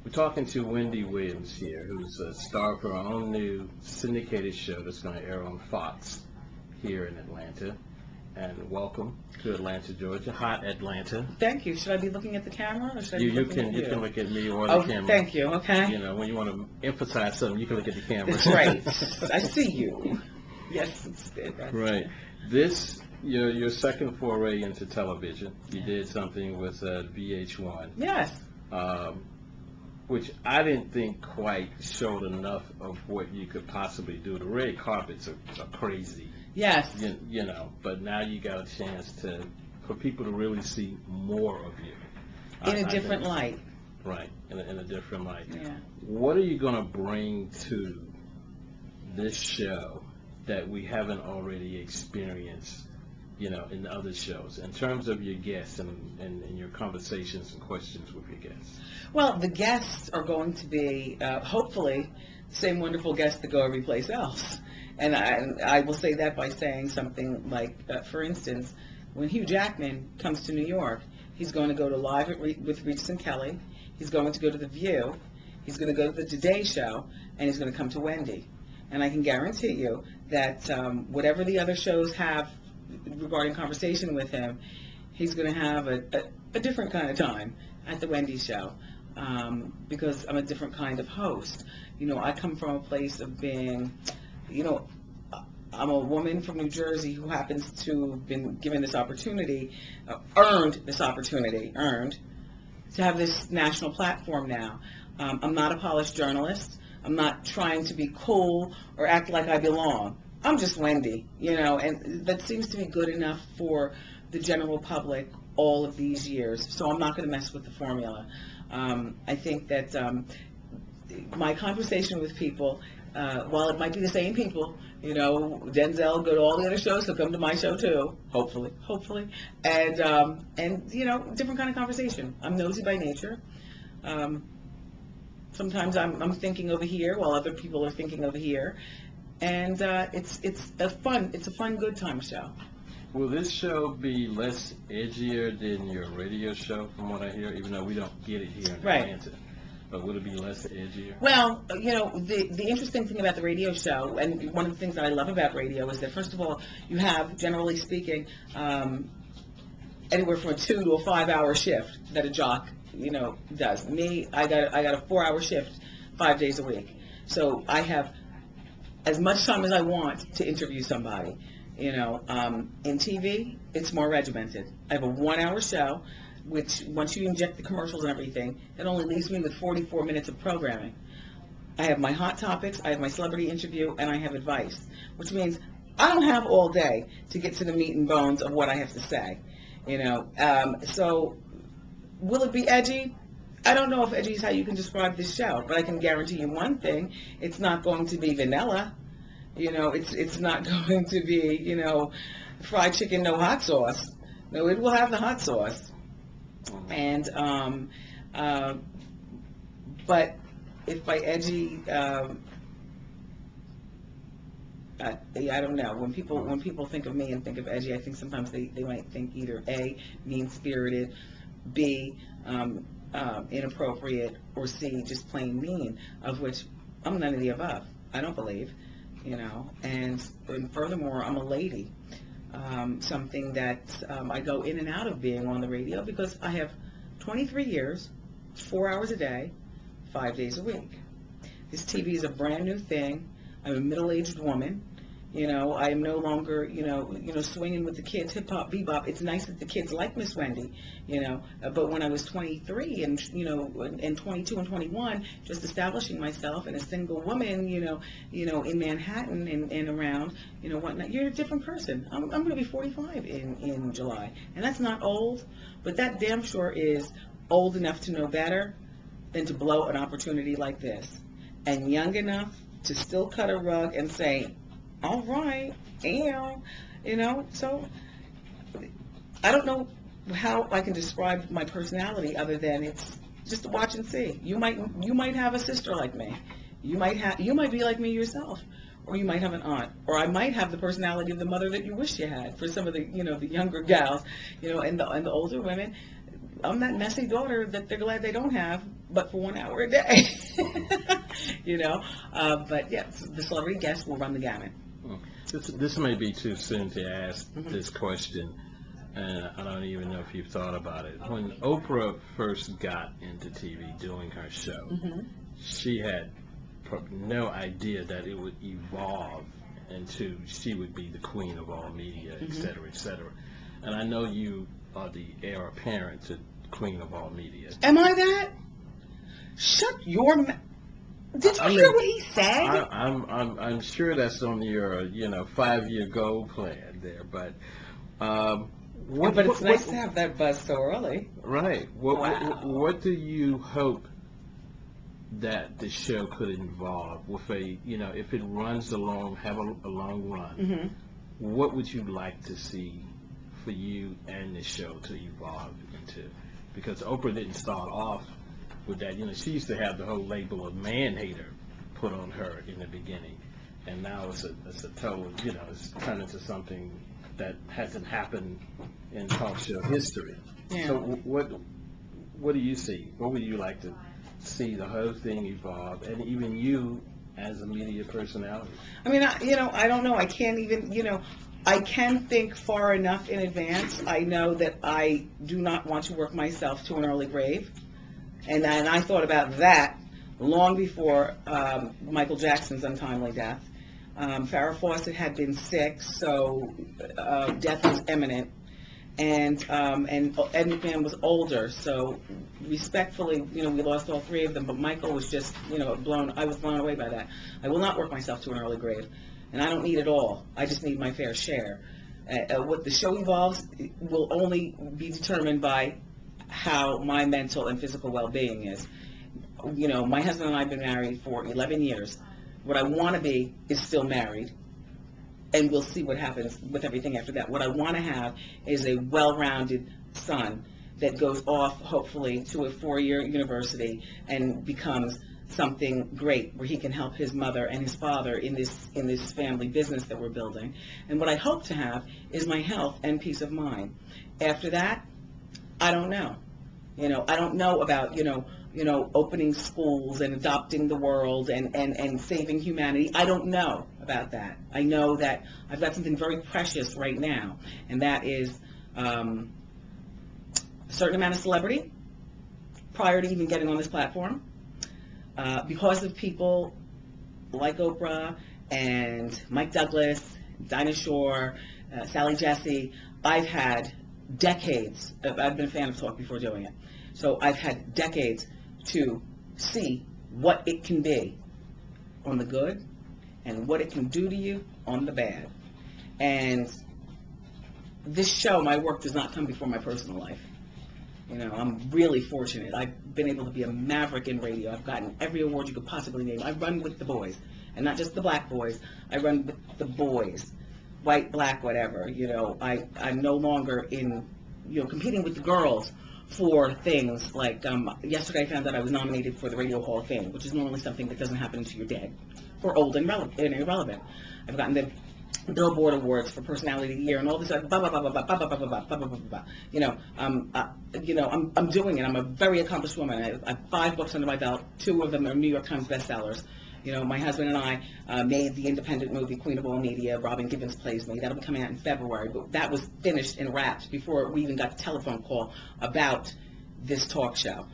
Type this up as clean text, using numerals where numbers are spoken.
We're talking to Wendy Williams here, who's a star for our own new syndicated show that's going to air on Fox here in Atlanta. And welcome to Atlanta, Georgia. Hot Atlanta. Thank you. Should I be looking at the camera or should I be You looking can at you? you can look at me or the Oh, camera. thank you. Okay. You know, when you want to emphasize something, you can look at the camera. That's right. I see you. Yes, it's good. Right. This your second foray into television. You did something with VH1. Yes. Which I didn't think quite showed enough of what you could possibly do. The red carpets are crazy. Yes. You know, but now you got a chance for people to really see more of you. In a different light. Right, in a different light. Yeah. What are you going to bring to this show that we haven't already experienced, you know, in other shows, in terms of your guests and your conversations and questions with your guests? Well, the guests are going to be, hopefully, the same wonderful guests that go every place else. And I will say that by saying something like, for instance, when Hugh Jackman comes to New York, he's going to go to Live with Regis and Kelly, he's going to go to The View, he's going to go to the Today Show, and he's going to come to Wendy. And I can guarantee you that whatever the other shows have regarding conversation with him, he's going to have a different kind of time at the Wendy show, because I'm a different kind of host. You know, I come from a place of being, you know, I'm a woman from New Jersey who happens to have been given this opportunity, earned to have this national platform now. I'm not a polished journalist. I'm not trying to be cool or act like I belong. I'm just Wendy, you know, and that seems to be good enough for the general public all of these years. So I'm not going to mess with the formula. I think that my conversation with people, while it might be the same people, you know, Denzel go to all the other shows, he'll come to my show too, hopefully, and you know, different kind of conversation. I'm nosy by nature. Sometimes I'm thinking over here while other people are thinking over here, and it's a fun, good time show. Will this show be less edgier than your radio show, from what I hear, even though we don't get it here in Right. Atlanta? But will it be less edgier? Well, you know, the interesting thing about the radio show, and one of the things that I love about radio, is that, first of all, you have, generally speaking, anywhere from a 2 to a 5 hour shift that a jock, you know, does. Me, I got a 4 hour shift 5 days a week. So I have as much time as I want to interview somebody. You know, in TV, it's more regimented. I have a 1 hour show, which once you inject the commercials and everything, it only leaves me with 44 minutes of programming. I have my hot topics, I have my celebrity interview, and I have advice, which means I don't have all day to get to the meat and bones of what I have to say. You know, so will it be edgy? I don't know if edgy is how you can describe this show, but I can guarantee you one thing: it's not going to be vanilla. You know, it's not going to be, you know, fried chicken, no hot sauce. No, it will have the hot sauce. And but if by edgy, I don't know. When people think of me and think of edgy, I think sometimes they might think either A, mean-spirited, B, inappropriate, or C, just plain mean, of which I'm none of the above. I don't believe, you know. And furthermore, I'm a lady. Something that I go in and out of being on the radio because I have 23 years, 4 hours a day, 5 days a week. This TV is a brand new thing. I'm a middle-aged woman. You know, I am no longer, you know, swinging with the kids, hip-hop, bebop. It's nice that the kids like Miss Wendy, you know. But when I was 23 and, you know, and 22 and 21, just establishing myself and a single woman, you know, in Manhattan and around, you know, whatnot, you're a different person. I'm going to be 45 in July. And that's not old, but that damn sure is old enough to know better than to blow an opportunity like this. And young enough to still cut a rug and say, all right, you know, so I don't know how I can describe my personality other than it's just watch and see. You might have a sister like me. You might be like me yourself, or you might have an aunt, or I might have the personality of the mother that you wish you had for some of the, you know, the younger gals, you know, and the older women. I'm that messy daughter that they're glad they don't have, but for 1 hour a day. You know, but yeah, the celebrity guest will run the gamut. This may be too soon to ask Mhm. this question, and I don't even know if you've thought about it. When Oprah first got into TV doing her show, Mhm. she had no idea that it would evolve into she would be the queen of all media, et Mhm. cetera, et cetera. And I know you are the heir apparent to queen of all media. Am I that? Shut your mouth. Did you I hear mean, what he said? I'm sure that's on your 5-year goal plan there, but what But it's what, nice to what have that buzz so early. right? Wow. What do you hope that the show could involve with if it runs along, have a long run? Mhm. What would you like to see for you and the show to evolve into? Because Oprah didn't start off with that. She used to have the whole label of man hater put on her in the beginning, and now it's a total, it's turned into something that hasn't happened in talk show history. Yeah. So what do you see? What would you like to see the whole thing evolve, and even you as a media personality? I mean, I don't know. I can't even, I can think far enough in advance. I know that I do not want to work myself to an early grave. And I thought about that long before Michael Jackson's untimely death. Farrah Fawcett had been sick, so death was imminent. And Ed McMahon was older, so respectfully, we lost all three of them. But Michael was just, I was blown away by that. I will not work myself to an early grave, and I don't need it all. I just need my fair share. What the show evolves will only be determined by how my mental and physical well-being is. My husband and I have been married for 11 years. What I want to be is still married, and we'll see what happens with everything after that. What I want to have is a well-rounded son that goes off, hopefully, to a 4-year university and becomes something great where he can help his mother and his father in this family business that we're building. And what I hope to have is my health and peace of mind. After that, I don't know. I don't know about, opening schools and adopting the world and saving humanity. I don't know about that. I know that I've got something very precious right now, and that is a certain amount of celebrity prior to even getting on this platform. Because of people like Oprah and Mike Douglas, Dinah Shore, Sally Jesse, I've had decades. I've been a fan of talk before doing it. So I've had decades to see what it can be on the good and what it can do to you on the bad. And this show, my work, does not come before my personal life. I'm really fortunate. I've been able to be a maverick in radio. I've gotten every award you could possibly name. I run with the boys, and not just the black boys. I run with the boys, white, black, whatever. I'm no longer in, competing with the girls for things like, yesterday I found out I was nominated for the Radio Hall of Fame, which is normally something that doesn't happen until you're dead, or old and irrelevant. I've gotten the Billboard Awards for Personality of the Year and all this other blah blah blah blah blah blah blah blah blah blah blah blah. I'm doing it. I'm a very accomplished woman. I have 5 books under my belt. 2 of them are New York Times bestsellers. My husband and I made the independent movie Queen of All Media. Robin Gibbons plays me. That'll be coming out in February. But that was finished and wrapped before we even got the telephone call about this talk show.